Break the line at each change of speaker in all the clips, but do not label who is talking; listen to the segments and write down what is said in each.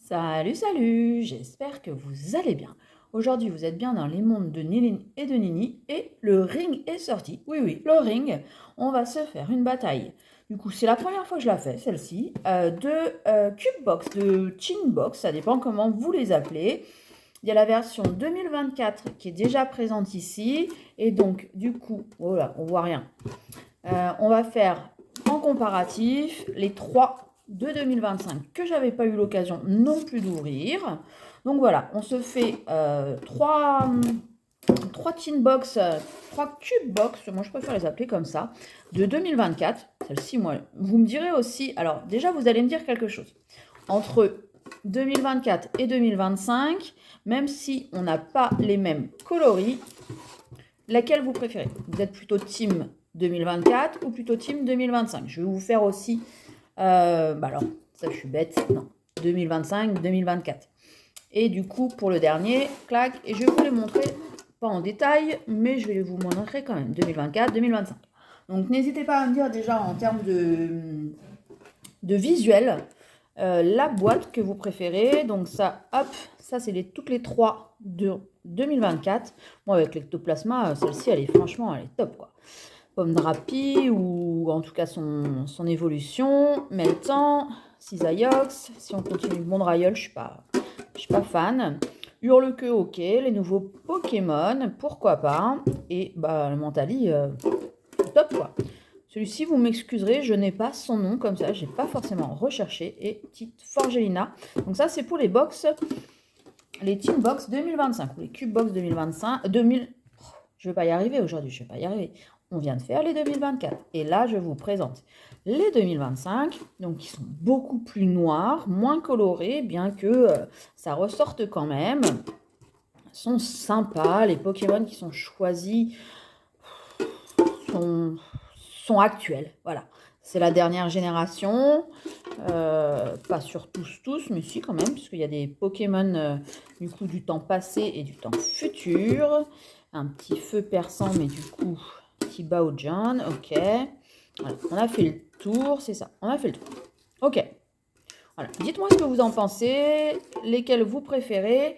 Salut, salut, j'espère que vous allez bien. Aujourd'hui, vous êtes bien dans les mondes de Néline et de Nini et le ring est sorti. Oui, oui, le ring, on va se faire une bataille. Du coup, c'est la première fois que je la fais, celle-ci, de Cube Box, de Chin Box, ça dépend comment vous les appelez. Il y a la version 2024 qui est déjà présente ici et donc, du coup, voilà, on voit rien. On va faire en comparatif les trois de 2025 que j'avais pas eu l'occasion non plus d'ouvrir. Donc voilà, on se fait trois tin box, trois cube box, moi je préfère les appeler comme ça, de 2024. Celle-ci, moi, vous me direz aussi, alors déjà vous allez me dire quelque chose. Entre 2024 et 2025, même si on n'a pas les mêmes coloris, laquelle vous préférez? Vous êtes plutôt team 2024 ou plutôt team 2025? Je vais vous faire aussi, alors, ça je suis bête, non, 2025, 2024. Et du coup, pour le dernier, clac, et je vais vous les montrer, pas en détail, mais je vais vous montrer quand même, 2024, 2025. Donc n'hésitez pas à me dire déjà en termes de visuel, la boîte que vous préférez. Donc ça, hop, ça c'est toutes les trois de 2024. Moi avec l'ectoplasma, celle-ci elle est franchement, elle est top quoi. Pomme Drapi ou en tout cas son évolution, Meltan, Cisaiox. Si on continue Mondrayol, je suis pas fan. Hurle-queue, ok. Les nouveaux Pokémon, pourquoi pas. Et bah le Mentali, top quoi. Celui-ci, vous m'excuserez, je n'ai pas son nom comme ça, j'ai pas forcément recherché. Et petite Forgelina. Donc ça, c'est pour les box, les Teen Box 2025 ou les Cube Box 2025, 2000. Je vais pas y arriver aujourd'hui, je vais pas y arriver. On vient de faire les 2024 et là, je vous présente les 2025, donc qui sont beaucoup plus noirs, moins colorés, bien que ça ressorte quand même. Ils sont sympas, les Pokémon qui sont choisis sont actuels. Voilà, c'est la dernière génération, pas sur tous, mais si quand même, puisqu'il y a des Pokémon du coup du temps passé et du temps futur. Un petit feu perçant, mais du coup, petit Baojan, ok. Voilà, on a fait le tour, c'est ça, on a fait le tour. Ok, voilà, dites-moi ce que vous en pensez, lesquels vous préférez.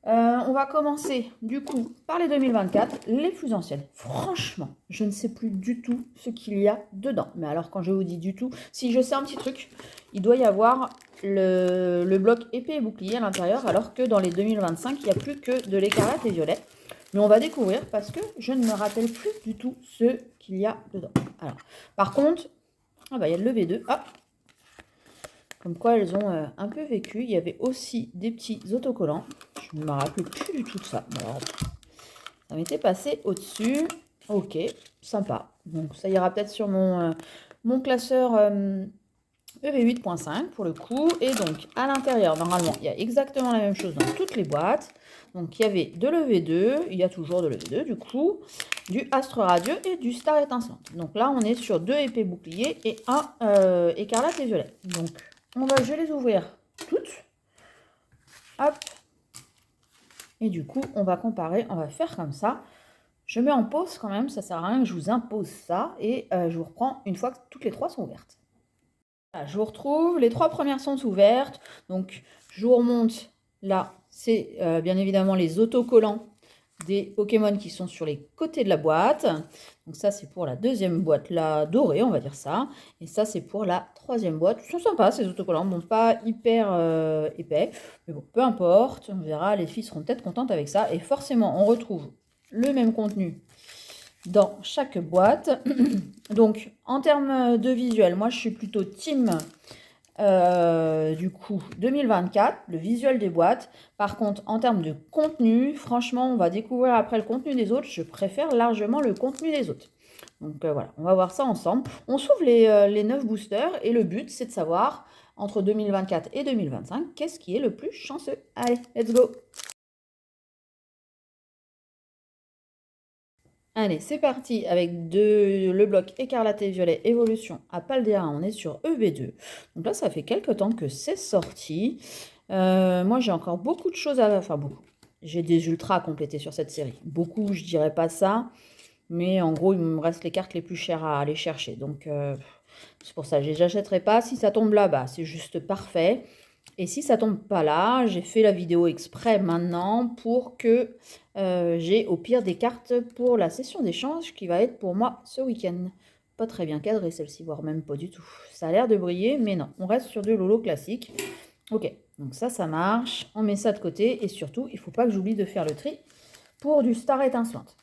On va commencer du coup par les 2024, les plus anciennes. Franchement, je ne sais plus du tout ce qu'il y a dedans. Mais alors quand je vous dis du tout, si je sais un petit truc, il doit y avoir le bloc épée et bouclier à l'intérieur, alors que dans les 2025, il n'y a plus que de l'écarlate et violet. Mais on va découvrir parce que je ne me rappelle plus du tout ce qu'il y a dedans. Alors, par contre, il y a le V2. Hop, comme quoi elles ont un peu vécu. Il y avait aussi des petits autocollants. Je ne me rappelle plus du tout de ça. Alors, ça m'était passé au-dessus. Ok, sympa. Donc ça ira peut-être sur mon classeur EV8.5 pour le coup. Et donc à l'intérieur, normalement, il y a exactement la même chose dans toutes les boîtes. Donc il y avait de l'EV2, il y a toujours de l'EV2 du coup, du Astre Radieux et du Star Étincelante. Donc là, on est sur 2 épées boucliers et un écarlate et violet. Donc je vais les ouvrir toutes. Hop. Et du coup, on va comparer, on va faire comme ça. Je mets en pause quand même, ça sert à rien que je vous impose ça. Et je vous reprends une fois que toutes les trois sont ouvertes. Voilà, je vous retrouve, les trois premières sont ouvertes. Donc, je vous remonte là, c'est bien évidemment les autocollants des Pokémon qui sont sur les côtés de la boîte. Donc ça, c'est pour la deuxième boîte, la dorée, on va dire ça. Et ça, c'est pour la troisième boîte. Ils sont sympas, ces autocollants. Bon, pas hyper épais, mais bon, peu importe. On verra, les filles seront peut-être contentes avec ça. Et forcément, on retrouve le même contenu dans chaque boîte. Donc, en termes de visuel, moi, je suis plutôt team du coup 2024, le visuel des boîtes. Par contre, en termes de contenu, franchement, on va découvrir après le contenu des autres. Je préfère largement le contenu des autres. Donc voilà, on va voir ça ensemble. On s'ouvre les 9 boosters et le but, c'est de savoir entre 2024 et 2025, qu'est-ce qui est le plus chanceux. Allez, let's go! Allez, c'est parti avec le bloc écarlate et violet évolution à Paldea. On est sur EV2. Donc là, ça fait quelques temps que c'est sorti. Moi, j'ai encore beaucoup de choses à... Enfin, beaucoup. J'ai des ultras à compléter sur cette série. Beaucoup, je dirais pas ça. Mais en gros, il me reste les cartes les plus chères à aller chercher. Donc, c'est pour ça que je les achèterai pas. Si ça tombe là, bah, c'est juste parfait. Et si ça tombe pas là, j'ai fait la vidéo exprès maintenant pour que j'ai au pire des cartes pour la session d'échange qui va être pour moi ce week-end. Pas très bien cadré celle-ci, voire même pas du tout. Ça a l'air de briller, mais non, on reste sur du Lolo classique. Ok, donc ça marche. On met ça de côté et surtout, il ne faut pas que j'oublie de faire le tri pour du Star étincelante.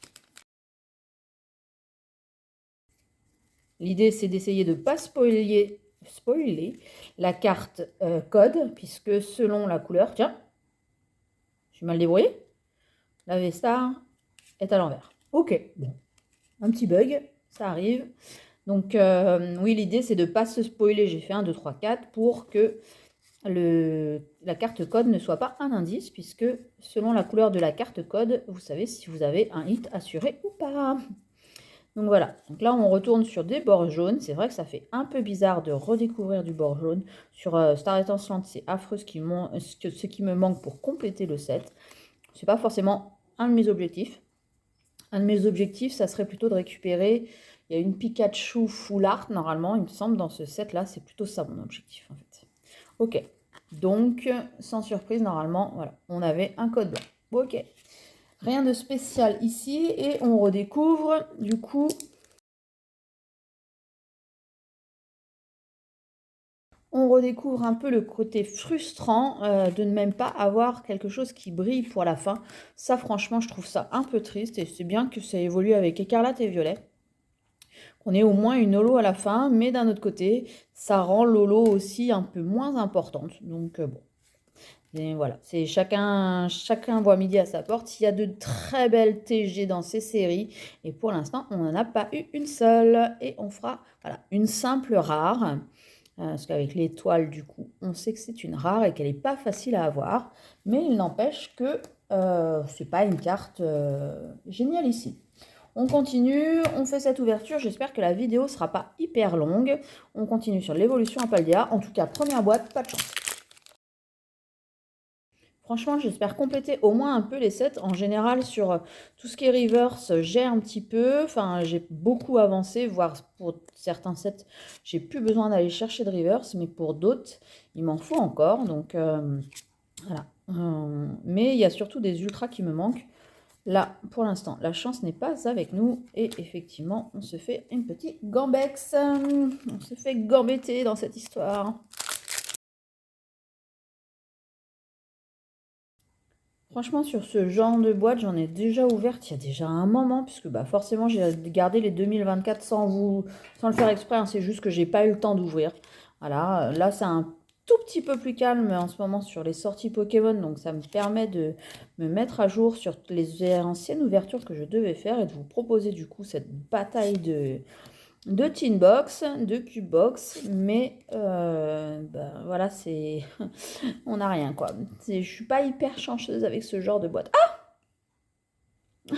L'idée, c'est d'essayer de ne pas spoiler la carte code, puisque selon la couleur, tiens, je suis mal débrouillée, la V-Star est à l'envers. Ok, bon, un petit bug, ça arrive. Donc oui, l'idée, c'est de ne pas se spoiler. J'ai fait 1, 2, 3, 4 pour que la carte code ne soit pas un indice, puisque selon la couleur de la carte code, vous savez si vous avez un hit assuré ou pas. Donc voilà, donc là on retourne sur des bords jaunes. C'est vrai que ça fait un peu bizarre de redécouvrir du bord jaune. Sur Star étincelante, c'est affreux ce qui me manque pour compléter le set. C'est pas forcément un de mes objectifs. Un de mes objectifs, ça serait plutôt de récupérer, il y a une Pikachu full art normalement, il me semble, dans ce set là, c'est plutôt ça mon objectif en fait. Ok, donc sans surprise normalement, voilà, on avait un code blanc. Ok. Rien de spécial ici et on redécouvre du coup un peu le côté frustrant de ne même pas avoir quelque chose qui brille pour la fin. Ça franchement je trouve ça un peu triste et c'est bien que ça évolue avec Écarlate et Violet. On ait au moins une holo à la fin, mais d'un autre côté ça rend l'holo aussi un peu moins importante. Donc bon. Et voilà, c'est chacun voit midi à sa porte. Il y a de très belles TG dans ces séries. Et pour l'instant, on n'en a pas eu une seule. Et on fera voilà, une simple rare. Parce qu'avec l'étoile, du coup, on sait que c'est une rare et qu'elle n'est pas facile à avoir. Mais il n'empêche que c'est pas une carte géniale ici. On continue, on fait cette ouverture. J'espère que la vidéo ne sera pas hyper longue. On continue sur l'évolution à Paldea. En tout cas, première boîte, pas de chance. Franchement, j'espère compléter au moins un peu les sets. En général, sur tout ce qui est reverse, j'ai un petit peu. Enfin, j'ai beaucoup avancé, voire pour certains sets, j'ai plus besoin d'aller chercher de reverse. Mais pour d'autres, il m'en faut encore. Donc, voilà. Mais il y a surtout des ultras qui me manquent. Là, pour l'instant, la chance n'est pas avec nous. Et effectivement, on se fait une petite gambex. On se fait gambetter dans cette histoire. Franchement, sur ce genre de boîte, j'en ai déjà ouverte il y a déjà un moment, puisque bah, forcément, j'ai gardé les 2024 sans le faire exprès, hein, c'est juste que j'ai pas eu le temps d'ouvrir. Voilà, là, c'est un tout petit peu plus calme en ce moment sur les sorties Pokémon, donc ça me permet de me mettre à jour sur les anciennes ouvertures que je devais faire et de vous proposer du coup cette bataille de Tin Box, de Cube Box, mais bah, voilà, c'est on n'a rien quoi. Je suis pas hyper chanceuse avec ce genre de boîte. Ah,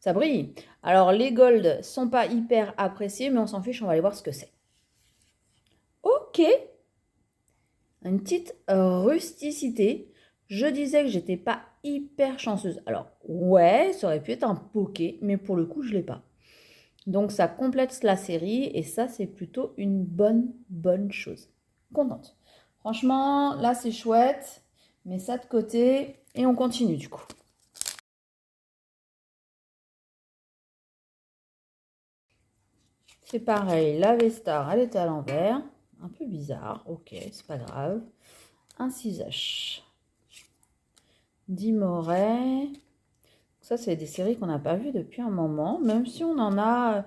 ça brille. Alors les gold sont pas hyper appréciés, mais on s'en fiche, on va aller voir ce que c'est. Ok, une petite rusticité. Je disais que j'étais pas hyper chanceuse. Alors ouais, ça aurait pu être un poké, mais pour le coup je l'ai pas. Donc ça complète la série et ça c'est plutôt une bonne chose. Contente. Franchement, là c'est chouette. Mets ça de côté et on continue du coup. C'est pareil, la V-Star, elle est à l'envers. Un peu bizarre, ok, c'est pas grave. Un 6H. Dimoret. Ça, c'est des séries qu'on n'a pas vues depuis un moment, même si on en a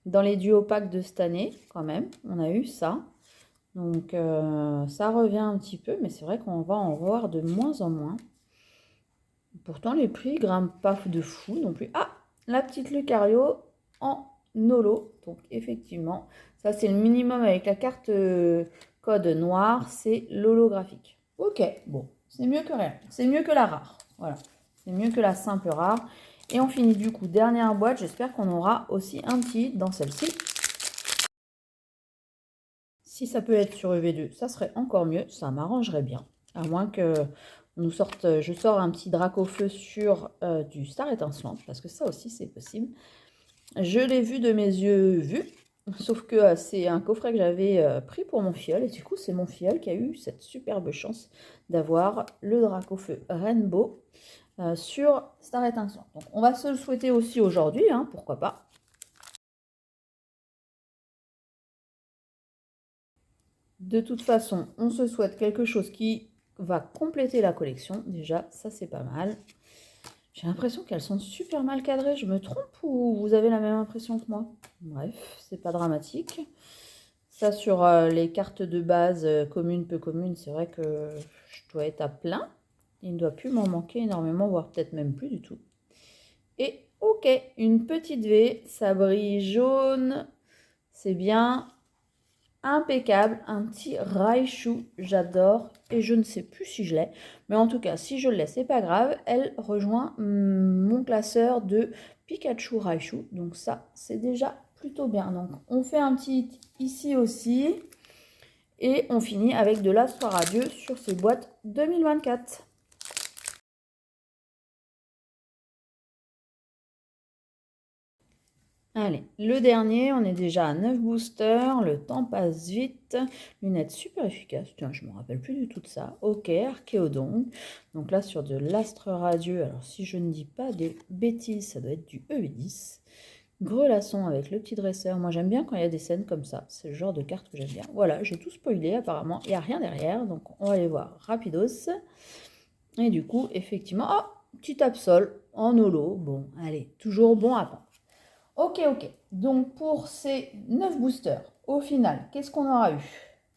dans les duos packs de cette année, quand même. On a eu ça. Donc, ça revient un petit peu, mais c'est vrai qu'on va en voir de moins en moins. Pourtant, les prix grimpent pas de fou non plus. Ah, la petite Lucario en holo. Donc, effectivement, ça, c'est le minimum avec la carte code noire. C'est l'holographique. Ok, bon, c'est mieux que rien. C'est mieux que la rare. Voilà, c'est mieux que la simple rare. Et on finit du coup, dernière boîte. J'espère qu'on aura aussi un petit dans celle-ci. Si ça peut être sur EV2, ça serait encore mieux. Ça m'arrangerait bien. À moins que je sors un petit Dracofeu sur du Star étincelante, parce que ça aussi c'est possible. Je l'ai vu de mes yeux vus. Sauf que c'est un coffret que j'avais pris pour mon filleul. Et du coup, c'est mon filleul qui a eu cette superbe chance d'avoir le Dracofeu Rainbow sur Star Étincelant. Donc, on va se le souhaiter aussi aujourd'hui, hein, pourquoi pas. De toute façon, on se souhaite quelque chose qui va compléter la collection. Déjà, ça, c'est pas mal. J'ai l'impression qu'elles sont super mal cadrées. Je me trompe ou vous avez la même impression que moi? Bref, c'est pas dramatique. Ça, sur les cartes de base communes, peu communes, c'est vrai que je dois être à plein. Il ne doit plus m'en manquer énormément, voire peut-être même plus du tout. Et ok, une petite V, ça brille jaune. C'est bien. Impeccable, un petit Raichu, j'adore, et je ne sais plus si je l'ai, mais en tout cas, si je l'ai, c'est pas grave, elle rejoint mon classeur de Pikachu Raichu, donc ça, c'est déjà plutôt bien. Donc, on fait un petit ici aussi, et on finit avec de l'Astre Radieux sur ces boîtes 2024. Allez, le dernier, on est déjà à 9 boosters, le temps passe vite, lunettes super efficaces, tiens, je ne me rappelle plus du tout de ça. Ok, Archéodon, donc là sur de l'Astre Radieux, alors si je ne dis pas des bêtises, ça doit être du EV10. Grelasson avec le petit dresseur, moi j'aime bien quand il y a des scènes comme ça, c'est le genre de carte que j'aime bien. Voilà, j'ai tout spoilé apparemment, il n'y a rien derrière, donc on va aller voir rapidos. Et du coup, effectivement, oh, petit Absol en holo, bon, allez, toujours bon à prendre. Ok, ok. Donc pour ces 9 boosters, au final, qu'est-ce qu'on aura eu?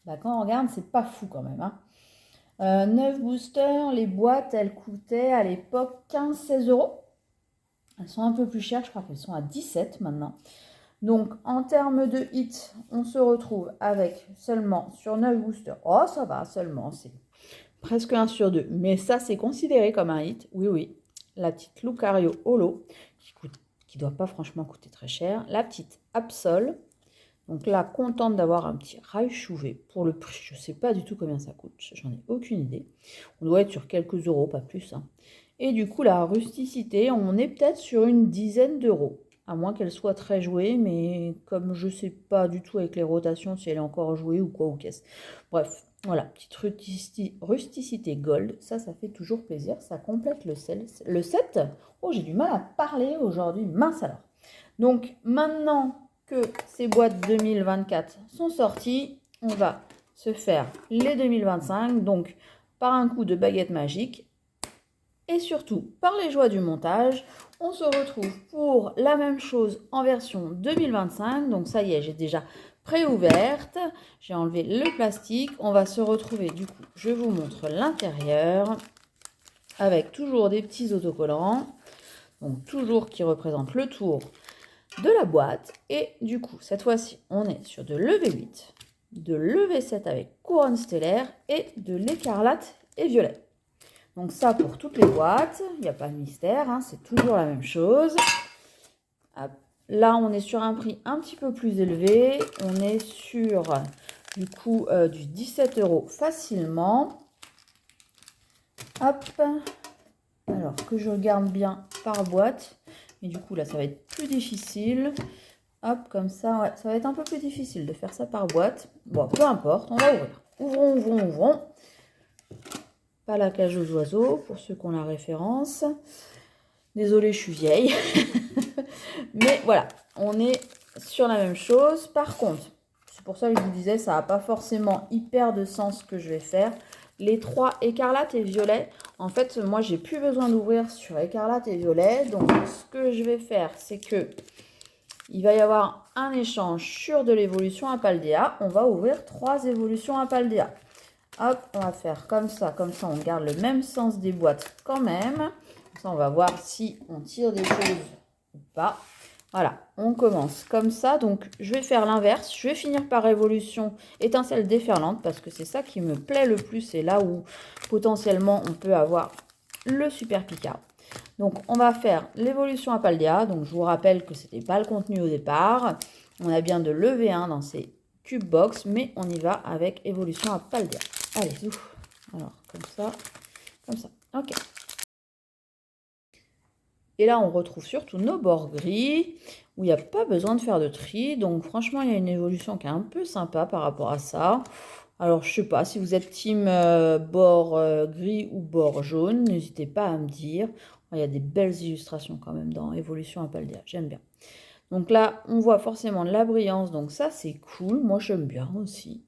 Bah, quand on regarde, c'est pas fou quand même, hein. 9 boosters, les boîtes, elles coûtaient à l'époque 15-16 euros. Elles sont un peu plus chères, je crois qu'elles sont à 17 maintenant. Donc en termes de hits, on se retrouve avec seulement sur 9 boosters. Oh, ça va, seulement, c'est presque 1 sur 2. Mais ça, c'est considéré comme un hit. Oui, oui. La petite Lucario Holo, qui ne doit pas franchement coûter très cher. La petite Absol. Donc là, contente d'avoir un petit Raichu V pour le prix. Je ne sais pas du tout combien ça coûte. J'en ai aucune idée. On doit être sur quelques euros, pas plus, hein. Et du coup, la rusticité, on est peut-être sur une dizaine d'euros. À moins qu'elle soit très jouée, mais comme je ne sais pas du tout avec les rotations si elle est encore jouée ou quoi ou qu'est-ce. Bref, voilà, petite rusticité gold, ça fait toujours plaisir, ça complète le set. Oh, j'ai du mal à parler aujourd'hui, mince alors. Donc maintenant que ces boîtes 2024 sont sorties, on va se faire les 2025, donc par un coup de baguette magique et surtout par les joies du montage. On se retrouve pour la même chose en version 2025, donc ça y est, j'ai déjà préouverte, j'ai enlevé le plastique, on va se retrouver du coup, je vous montre l'intérieur, avec toujours des petits autocollants, donc toujours qui représentent le tour de la boîte, et du coup, cette fois-ci, on est sur de l'EV8, de l'EV7 avec couronne stellaire, et de l'écarlate et violet. Donc ça pour toutes les boîtes, il n'y a pas de mystère, hein, c'est toujours la même chose. Hop. Là, on est sur un prix un petit peu plus élevé. On est sur, du coup, du 17 euros facilement. Hop. Alors, que je regarde bien par boîte. Et du coup, là, ça va être plus difficile. Hop, comme ça, ouais, ça va être un peu plus difficile de faire ça par boîte. Bon, peu importe, on va ouvrir. Ouvrons, ouvrons, ouvrons. Pas la cage aux oiseaux, pour ceux qui ont la référence. Désolée, je suis vieille. Mais voilà, on est sur la même chose. Par contre, c'est pour ça que je vous disais, ça n'a pas forcément hyper de sens ce que je vais faire. Les trois écarlates et violet, en fait, moi, j'ai plus besoin d'ouvrir sur écarlate et violet. Donc, ce que je vais faire, c'est que il va y avoir un échange sur de l'évolution à Paldea. On va ouvrir 3 évolutions à Paldea. Hop, on va faire comme ça, on garde le même sens des boîtes quand même. Comme ça, on va voir si on tire des choses ou pas. Voilà, on commence comme ça. Donc, je vais faire l'inverse. Je vais finir par évolution étincelle déferlante parce que c'est ça qui me plaît le plus. C'est là où potentiellement on peut avoir le super Picard. Donc, on va faire l'évolution à Paldea. Donc, je vous rappelle que ce n'était pas le contenu au départ. On a bien de l'EV1 dans ces cube box, mais on y va avec évolution à Paldea. Allez, ouf. Alors, comme ça. Ok. Et là, on retrouve surtout nos bords gris, où il n'y a pas besoin de faire de tri. Donc franchement, il y a une évolution qui est un peu sympa par rapport à ça. Alors, je sais pas, si vous êtes team bord gris ou bord jaune, n'hésitez pas à me dire. Il y a des belles illustrations quand même dans Évolution à Paldea, j'aime bien. Donc là, on voit forcément de la brillance, donc ça, c'est cool. Moi, j'aime bien aussi.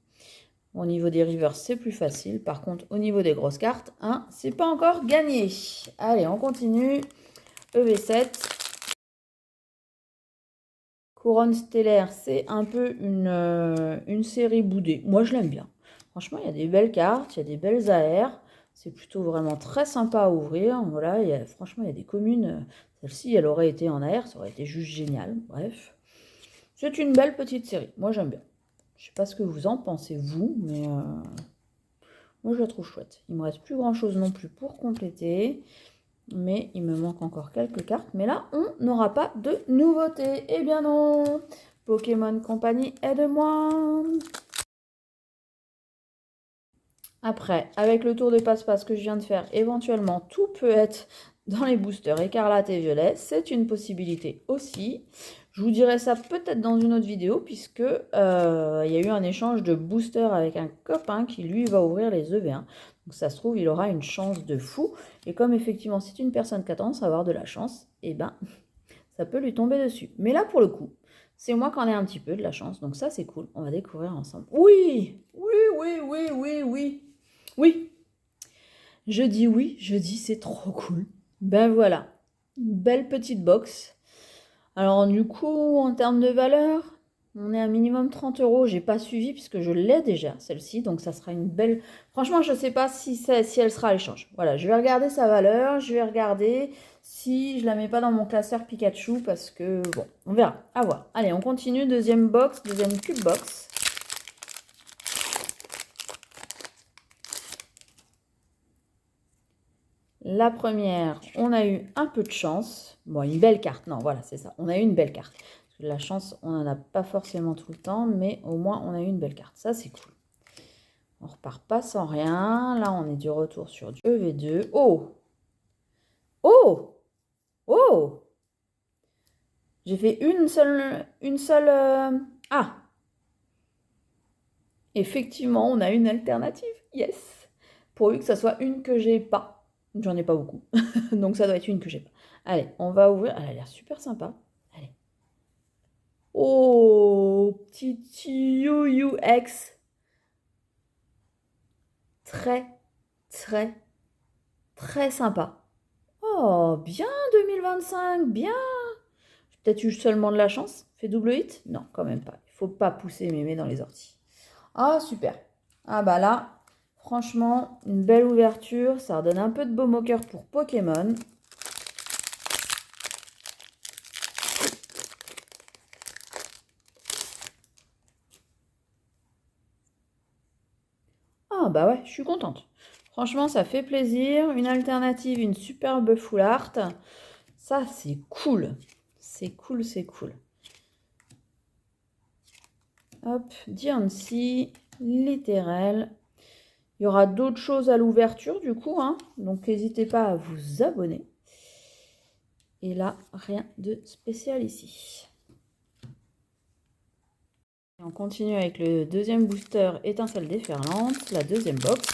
Au niveau des rivers, c'est plus facile. Par contre, au niveau des grosses cartes, hein, c'est pas encore gagné. Allez, on continue. EV7. Couronne stellaire, c'est un peu une série boudée. Moi, je l'aime bien. Franchement, il y a des belles cartes, il y a des belles AR. C'est plutôt vraiment très sympa à ouvrir. Voilà, franchement, il y a des communes. Celle-ci, elle aurait été en AR, ça aurait été juste génial. Bref, c'est une belle petite série. Moi, j'aime bien. Je sais pas ce que vous en pensez, vous, mais moi, je la trouve chouette. Il me reste plus grand-chose non plus pour compléter. Mais il me manque encore quelques cartes. Mais là, on n'aura pas de nouveautés. Eh bien non. Pokémon Company, aide-moi. Après, avec le tour de passe-passe que je viens de faire, éventuellement, tout peut être dans les boosters écarlate et violet. C'est une possibilité aussi. Je vous dirai ça peut-être dans une autre vidéo, puisque il y a eu un échange de boosters avec un copain qui, lui, va ouvrir les EV1. Donc ça se trouve, il aura une chance de fou. Et comme effectivement, c'est une personne qui a tendance à avoir de la chance, eh ben, ça peut lui tomber dessus. Mais là, pour le coup, c'est moi qui en ai un petit peu de la chance. Donc ça, c'est cool. On va découvrir ensemble. Oui, oui, oui, oui, oui, oui. Oui, je dis oui, je dis c'est trop cool. Ben voilà, une belle petite box. Alors du coup, en termes de valeur, on est à minimum 30 €. J'ai pas suivi puisque je l'ai déjà, celle-ci. Donc ça sera une belle... Franchement, je ne sais pas si elle sera à l'échange. Voilà, je vais regarder sa valeur. Je vais regarder si je la mets pas dans mon classeur Pikachu parce que, bon, on verra. À voir. Allez, on continue. Deuxième box, deuxième cube box. La première, on a eu un peu de chance. Bon, une belle carte. Non, voilà, c'est ça. On a eu une belle carte. La chance, on n'en a pas forcément tout le temps, mais au moins, on a eu une belle carte. Ça, c'est cool. On repart pas sans rien. Là, on est du retour sur du EV2. Oh! Oh! Oh! J'ai fait une seule... Ah! Effectivement, on a une alternative. Yes! Pourvu que ça soit une que j'ai pas. J'en ai pas beaucoup. Donc, ça doit être une que j'ai pas. Allez, on va ouvrir. Elle a l'air super sympa. Allez. Oh, petit UUX. Très, très, très sympa. Oh, bien 2025, bien. J'ai peut-être eu seulement de la chance. Fait double hit? Non, quand même pas. Il faut pas pousser mémé dans les orties. Ah, super. Ah bah là, franchement, une belle ouverture. Ça redonne un peu de baume au cœur pour Pokémon. Ah bah ouais, je suis contente. Franchement, ça fait plaisir. Une alternative, une superbe full art. Ça, c'est cool. C'est cool, c'est cool. Hop, Diancie, littéral. Il y aura d'autres choses à l'ouverture du coup, hein, donc n'hésitez pas à vous abonner. Et là, rien de spécial ici. Et on continue avec le deuxième booster étincelle déferlante, la deuxième box.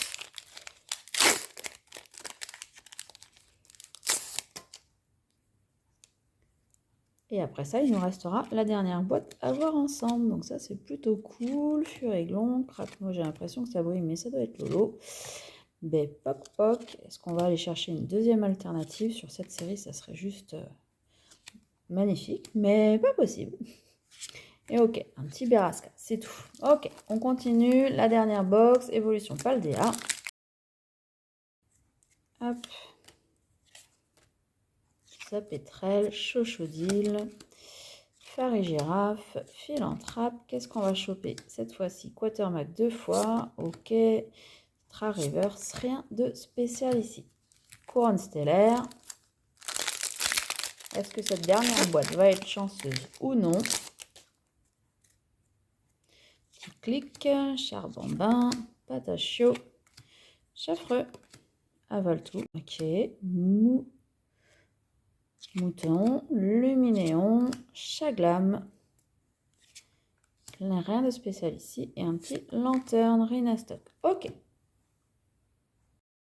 Et après ça, il nous restera la dernière boîte à voir ensemble. Donc ça, c'est plutôt cool. Furaiglon, Crackmo, j'ai l'impression que ça brille, mais ça doit être Lolo. Ben, poc poc. Est-ce qu'on va aller chercher une deuxième alternative sur cette série? Ça serait juste magnifique, mais pas possible. Et ok, un petit Berasca, c'est tout. Ok, on continue. La dernière box, Évolution Paldea. Hop. Sapétrel, Chochodile, Farigiraffe, Philanthrape. Qu'est-ce qu'on va choper cette fois-ci? Quatermack 2 fois. Ok. Reverse, rien de spécial ici. Couronne stellaire. Est-ce que cette dernière boîte va être chanceuse ou non? Petit clic, Charbambin, Patachio, Chaffreux, Avaltou. Ok. Mouton, Luminéon, Chaglam. Rien de spécial ici. Et un petit lanterne Rhinastock. Ok.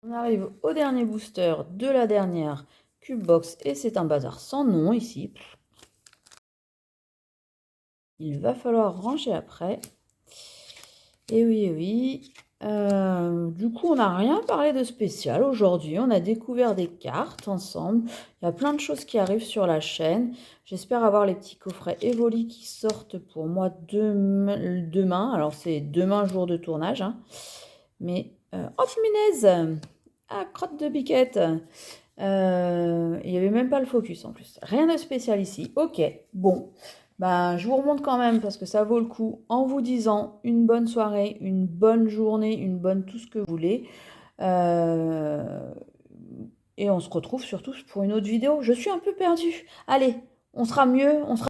On arrive au dernier booster de la dernière Cube Box. Et c'est un bazar sans nom ici. Il va falloir ranger après. Et oui, oui. Du coup, on n'a rien parlé de spécial aujourd'hui. On a découvert des cartes ensemble. Il y a plein de choses qui arrivent sur la chaîne. J'espère avoir les petits coffrets Evoli qui sortent pour moi demain. Alors, c'est demain, jour de tournage. Hein. Mais, hop, minaise! Ah, crotte de biquette! Il n'y avait même pas le focus en plus. Rien de spécial ici. Ok, bon. Ben, je vous remonte quand même parce que ça vaut le coup en vous disant une bonne soirée, une bonne journée, une bonne tout ce que vous voulez. Et on se retrouve surtout pour une autre vidéo. Je suis un peu perdue. Allez, on sera mieux, on sera